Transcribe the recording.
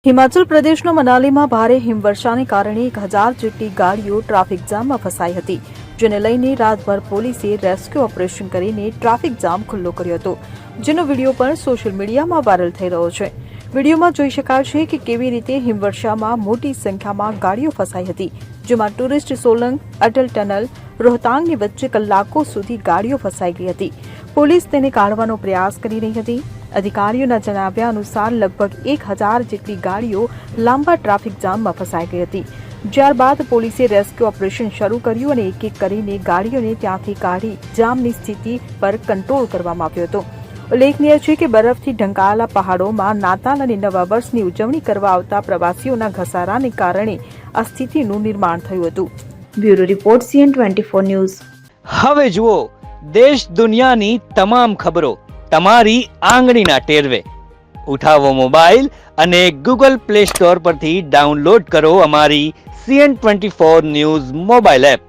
હિમાચલ પ્રદેશના મનાલીમાં ભારે હિમવર્ષાને કારણે 1000 જેટલી ગાડીઓ ટ્રાફિક જામમાં ફસાઈ હતી, જેને લઈને રાતભર પોલીસે રેસ્ક્યુ ઓપરેશન કરીને ટ્રાફિક જામ ખુલ્લો કર્યો હતો, જેનો વિડીયો પણ સોશિયલ મીડિયામાં વાયરલ થઈ રહ્યો છે। વિડીયોમાં જોઈ શકાય છે કે કેવી રીતે હિમવર્ષામાં મોટી સંખ્યામાં ગાડીઓ ફસાઈ હતી, જેમાં ટુરિસ્ટ સોલંગ, અટલ ટનલ, રોહતાંગની વચ્ચે કલાકો સુધી ગાડીઓ ફસાઈ ગઈ હતી। પોલીસ તેને કાઢવાનો પ્રયાસ કરી રહી હતી। અધિકારીઓના જણાવ્યા અનુસાર લગભગ 1000 જેટલી ગાડીઓ લાંબા ટ્રાફિક જામમાં ફસાઈ ગઈ હતી। ત્યારબાદ પોલીસે રેસ્ક્યુ ઓપરેશન શરૂ કર્યું અને એક એક કરીને ગાડીઓને ત્યાંથી કાઢી જામની સ્થિતિ પર કંટ્રોલ કરવામાં આવ્યો હતો। ઉલ્લેખનીય છે કે બરફથી ઢંકાયેલા પહાડોમાં નાતાલ અને નવા વર્ષની ઉજવણી કરવા આવતા પ્રવાસીઓના ઘસારાને કારણે આ સ્થિતિનું નિર્માણ થયું હતું। Bureau report CN24 news. હવે જુઓ દેશ દુનિયાની તમામ ખબરો તમારી આંગળીના ટેરવે। ઉઠાવો મોબાઈલ અને Google Play Store પરથી ડાઉનલોડ કરો અમારી CN24 ન્યૂઝ મોબાઈલ એપ।